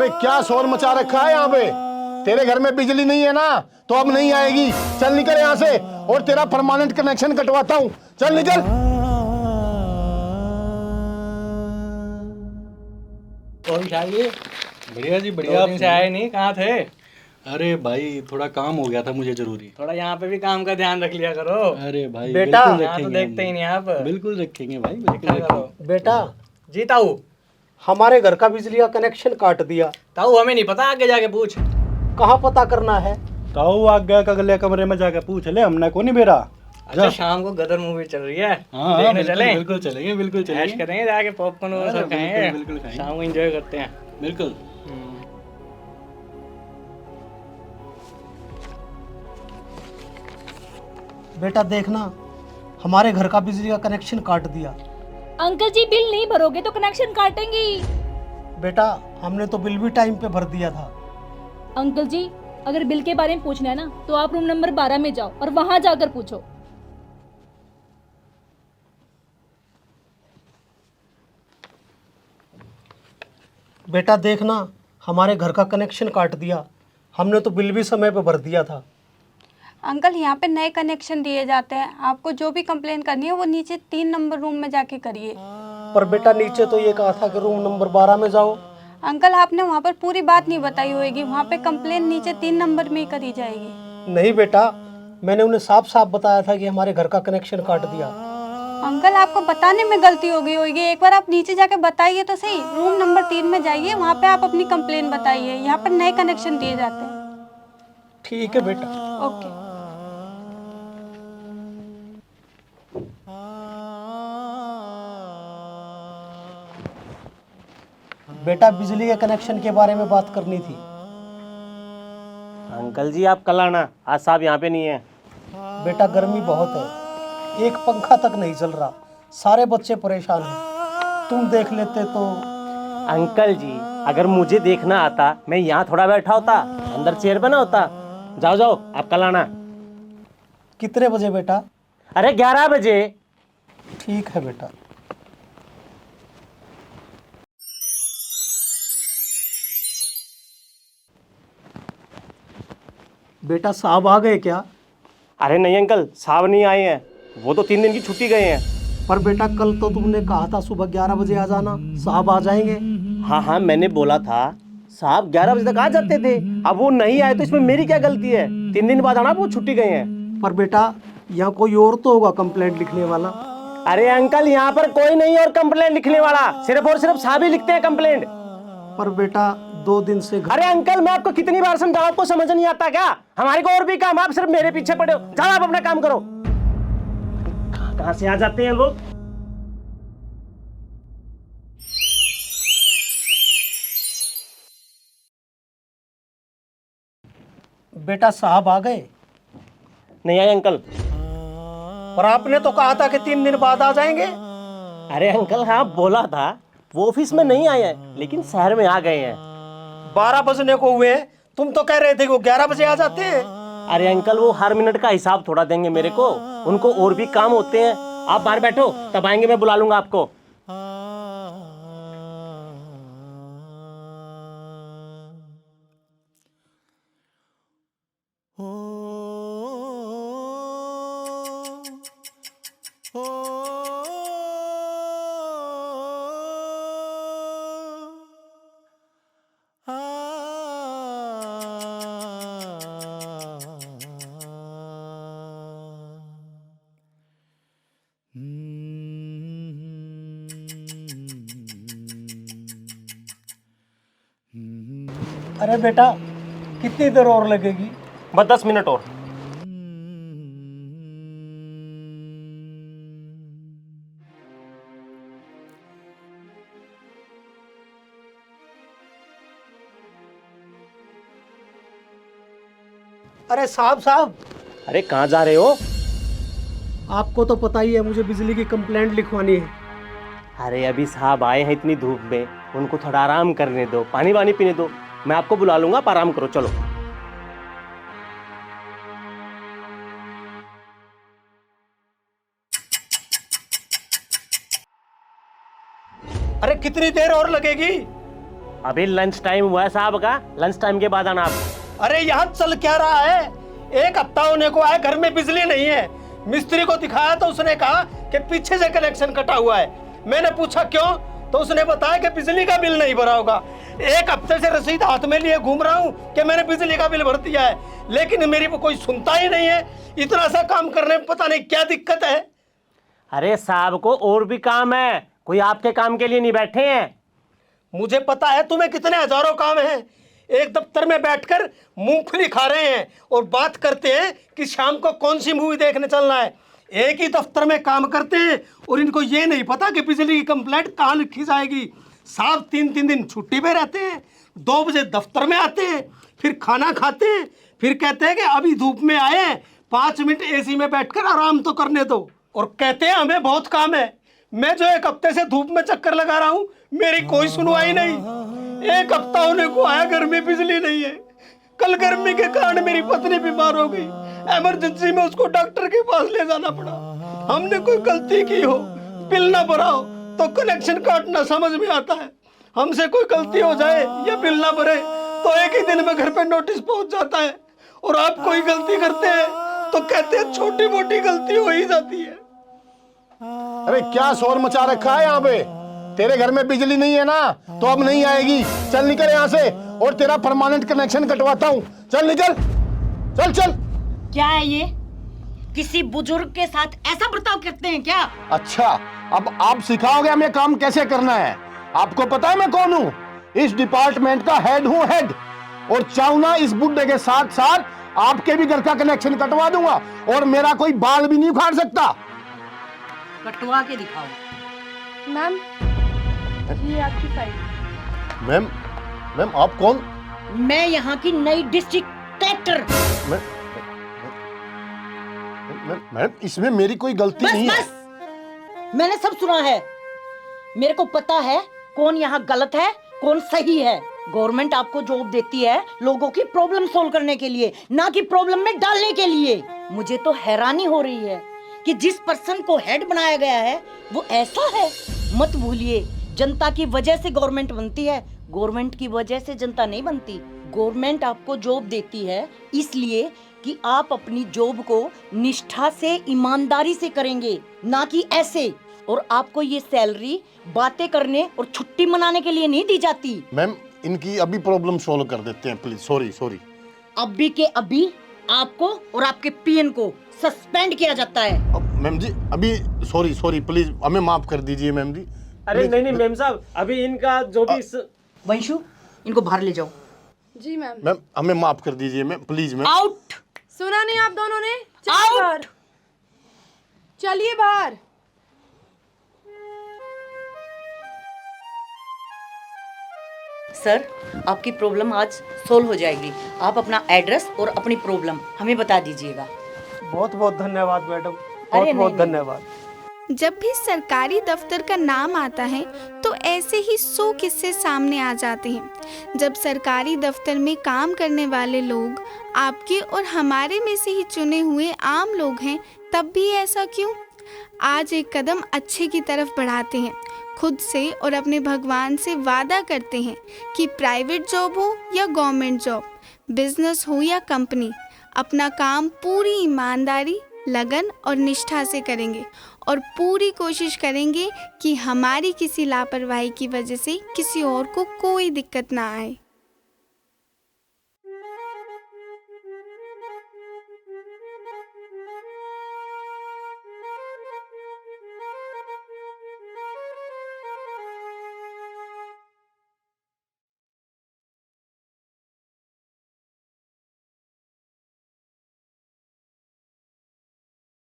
अरे क्या शोर मचा रखा है यहाँ पे। तेरे घर में बिजली नहीं है ना, तो अब नहीं आएगी। चल निकल यहाँ से, और तेरा परमानेंट कनेक्शन कटवाता हूँ। चल निकल। और चाहिए? बढ़िया जी बढ़िया। 2 दिन से आए नहीं, कहाँ थे? अरे भाई थोड़ा काम हो गया था मुझे जरूरी। थोड़ा यहाँ पे भी काम का ध्यान रख लिया करो। अरे भाई बेटा, बिल्कुल यहाँ तो रखेंगे देखते ही नहीं आप। बिल्कुल रखेंगे भाई, देखा बिल्कुल करो। रखेंगे। बेटा, जी ताऊ। हमारे घर का बिजली का कनेक्शन काट दिया। ताऊ हमें नहीं पता, आगे जाके पूछ। कहाँ पता करना है? ताऊ आ गया, अगले कमरे में जाके पूछ ले, हमने को नहीं बेरा। अच्छा शाम को गदर मूवी चल रही है, हाँ देखने बिल्कुल, चलें? बिल्कुल चलेंगे, बिल्कुल ऐश चलेंगे, करेंगे जाके, पॉपकॉर्न वो अरे सब बिल्कुल, खाएंगे, बिल्कुल खाएंगे। शाम को एंजॉय करते हैं। बिल्कुल। बेटा देखना, हमारे घर का बिजली का कनेक्शन काट दिया। अंकल जी बिल नहीं भरोगे तो कनेक्शन काटेंगे ही। बेटा, हमने तो बिल भी टाइम पे भर दिया था। अंकल जी अगर बिल के बारे में पूछना है ना तो आप रूम नंबर 12 में जाओ और वहां जाकर पूछो। बेटा देखना, हमारे घर का कनेक्शन काट दिया। हमने तो बिल भी समय पे भर दिया था। अंकल यहाँ पे नए कनेक्शन दिए जाते हैं, आपको जो भी कंप्लेन करनी है वो नीचे 3 नंबर रूम में जाके करिए। पर बेटा नीचे तो ये कहा था कि रूम नंबर 12 में जाओ। अंकल आपने वहाँ पर पूरी बात नहीं बताई होगी, वहाँ पे कंप्लेन नीचे 3 नंबर में ही करी जाएगी। नहीं बेटा, मैंने उन्हें साफ साफ बताया था कि हमारे घर का कनेक्शन काट दिया। अंकल आपको बताने में गलती हो गई होगी, एक बार आप नीचे जाके बताइए तो सही। रूम नंबर 3 में जाइए, वहाँ पे आप अपनी कंप्लेन बताइए, यहाँ पर नए कनेक्शन दिए जाते हैं। ठीक है बेटा। ओके। बेटा बिजली के कनेक्शन के बारे में बात करनी थी। अंकल जी आप कल आना, आज साहब यहाँ पे नहीं है। बेटा गर्मी बहुत है, एक पंखा तक नहीं चल रहा, सारे बच्चे परेशान हैं। तुम देख लेते तो। अंकल जी अगर मुझे देखना आता मैं यहाँ थोड़ा बैठा होता, अंदर चेयर बना होता। जाओ जाओ आप कल आना। कितने बजे बेटा? अरे 11 बजे। ठीक है बेटा। बेटा साहब आ गए क्या? अरे नहीं अंकल, साहब नहीं आए हैं, वो तो 3 दिन की छुट्टी गए हैं। पर बेटा कल तो तुमने कहा था सुबह 11 बजे आ जाना, साहब आ जाएंगे। हाँ हाँ मैंने बोला था, साहब 11 बजे तक आ जाते थे। अब वो नहीं आए तो इसमें मेरी क्या गलती है? 3 दिन बाद आना, वो छुट्टी गए हैं। पर बेटा यहाँ कोई और तो होगा कंप्लेंट लिखने वाला। अरे अंकल यहाँ पर कोई नहीं और कंप्लेंट लिखने वाला, सिर्फ और सिर्फ साहब ही लिखते हैं कंप्लेंट। पर बेटा 2 दिन से अरे अंकल मैं आपको कितनी बार समझाऊं, आपको समझ नहीं आता क्या? हमारे को और भी काम, आप सिर्फ मेरे पीछे पड़े हो। जाओ आप अपना काम करो। कहां से आ जाते हैं लोग। बेटा साहब आ गए? नहीं आए अंकल। पर आपने तो कहा था कि 3 दिन बाद आ जाएंगे। अरे अंकल हाँ बोला था, वो ऑफिस में नहीं आए हैं लेकिन शहर में आ गए हैं। 12 बजने को हुए, तुम तो कह रहे थे कि वो 11 बजे आ जाते हैं। अरे अंकल वो हर मिनट का हिसाब थोड़ा देंगे मेरे को, उनको और भी काम होते हैं। आप बाहर बैठो, तब आएंगे मैं बुला लूंगा आपको। अरे बेटा कितनी देर और लगेगी? बस 10 मिनट और। अरे साहब अरे कहाँ जा रहे हो? आपको तो पता ही है मुझे बिजली की कंप्लेंट लिखवानी है। अरे अभी साहब आए हैं इतनी धूप में, उनको थोड़ा आराम करने दो, पानी वानी पीने दो। मैं आपको बुला लूंगा, आप आराम करो, चलो। अरे कितनी देर और लगेगी? अभी लंच टाइम हुआ है साहब का, लंच टाइम के बाद आना आप। अरे यहाँ चल क्या रहा है? एक हफ्ता होने को आया, घर में बिजली नहीं है। मिस्त्री को दिखाया तो उसने कहा कि पीछे से कनेक्शन कटा हुआ है। मैंने पूछा क्यों, तो उसने बताया कि बिजली का बिल नहीं भरा होगा। एक हफ्ते से रसीद हाथ में लिए घूम रहा हूँ कि मैंने बिजली का बिल भर दिया है, लेकिन मेरी को कोई सुनता ही नहीं है। इतना सा काम करने में पता नहीं क्या दिक्कत है। अरे साहब को और भी काम है, कोई आपके काम के लिए नहीं बैठे हैं। मुझे पता है तुम्हें कितने हजारों काम हैं। एक दफ्तर में बैठकर मूंगफली खा रहे हैं और बात करते हैं कि शाम को कौन सी मूवी देखने चलना है। एक ही दफ्तर में काम करते हैं और इनको ये नहीं पता कि बिजली की कंप्लेंट कहाँ लिखी जाएगी। साहब 3-3 दिन छुट्टी पे रहते हैं, 2 बजे दफ्तर में आते हैं, फिर खाना खाते हैं, फिर कहते हैं कि अभी धूप में आए हैं, 5 मिनट एसी में बैठकर आराम तो करने दो, और कहते हैं हमें बहुत काम है। मैं जो एक हफ्ते से धूप में चक्कर लगा रहा हूँ, मेरी कोई सुनवाई नहीं। एक हफ्ता होने को आया, घर में बिजली नहीं है। कल गर्मी के कारण मेरी पत्नी बीमार हो गई, इमरजेंसी में उसको डॉक्टर के पास ले जाना पड़ा। हमने कोई गलती की हो, बिल ना भरा हो तो कनेक्शन काटना समझ में आता है। हमसे कोई गलती हो जाए या बिल ना भरे तो एक ही दिन में घर पे नोटिस पहुंच जाता है, और आप कोई गलती करते हैं तो कहते हैं छोटी मोटी गलती हो ही जाती है। अरे क्या शोर मचा रखा है यहाँ पे? तेरे घर में बिजली नहीं है ना, तो अब नहीं आएगी। चल निकल यहाँ से, और तेरा परमानेंट कनेक्शन कटवाता हूँ। चल निकल, चल चल। क्या है ये? किसी बुजुर्ग के साथ ऐसा बर्ताव करते हैं क्या? अच्छा, अब आप सिखाओगे हमें काम कैसे करना है। आपको पता है मैं कौन हूँ? इस डिपार्टमेंट का हेड हूँ, हेड। और चाहूँ ना इस बुड्ढे के साथ साथ आपके भी घर का कनेक्शन कटवा दूंगा, और मेरा कोई बाल भी नहीं उखाड़ सकता। कटवा के दिखाओ। मैम, ये आपकी फाइल। मैम, मैम आप कौन? मैं यहाँ की नई डिस्ट्रिक्ट कलेक्टर। मैम, इसमें मेरी कोई गलती बस नहीं है। बस, मैंने सब सुना है। मेरे को पता है कौन यहाँ गलत है, कौन सही है। गवर्नमेंट आपको जॉब देती है लोगों की प्रॉब्लम सॉल्व करने के लिए, ना कि प्रॉब्लम में डालने के लिए। मुझे तो हैरानी हो रही है कि जिस पर्सन को हेड बनाया गया है वो ऐसा है। मत भूलिए, जनता की वजह से गवर्नमेंट बनती है, गवर्नमेंट की वजह से जनता नहीं बनती। गवर्नमेंट आपको जॉब देती है इसलिए कि आप अपनी जॉब को निष्ठा से, ईमानदारी से करेंगे, ना कि ऐसे। और आपको ये सैलरी बातें करने और छुट्टी मनाने के लिए नहीं दी जाती। मैम, इनकी अभी प्रॉब्लम सॉल्व कर देते हैं प्लीज। सॉरी। अभी के अभी आपको और आपके पीएन को सस्पेंड किया जाता है। मैम जी, अभी सॉरी प्लीज, हमें माफ कर दीजिए मैम जी। अरे नहीं मैम साहब, अभी इनका जो भी वंशु, इनको बाहर ले जाओ। जी मैम। मैम हमें माफ कर दीजिए मैम, प्लीज मैम। आउट। सुना नहीं आप दोनों ने? आउट। चलिए बाहर। सर, आपकी प्रॉब्लम आज सोल्व हो जाएगी। आप अपना एड्रेस और अपनी प्रॉब्लम हमें बता दीजिएगा। बहुत बहुत धन्यवाद मैडम, अरे बहुत बहुत नहीं। धन्यवाद। जब भी सरकारी दफ्तर का नाम आता है तो ऐसे ही 100 किस्से सामने आ जाते हैं। जब सरकारी दफ्तर में काम करने वाले लोग आपके और हमारे में से ही चुने हुए आम लोग हैं, तब भी ऐसा क्यों? आज एक कदम अच्छे की तरफ बढ़ाते हैं। खुद से और अपने भगवान से वादा करते हैं कि प्राइवेट जॉब हो या गवर्नमेंट जॉब, बिजनेस हो या कंपनी, अपना काम पूरी ईमानदारी, लगन और निष्ठा से करेंगे और पूरी कोशिश करेंगे कि हमारी किसी लापरवाही की वजह से किसी और को कोई दिक्कत ना आए।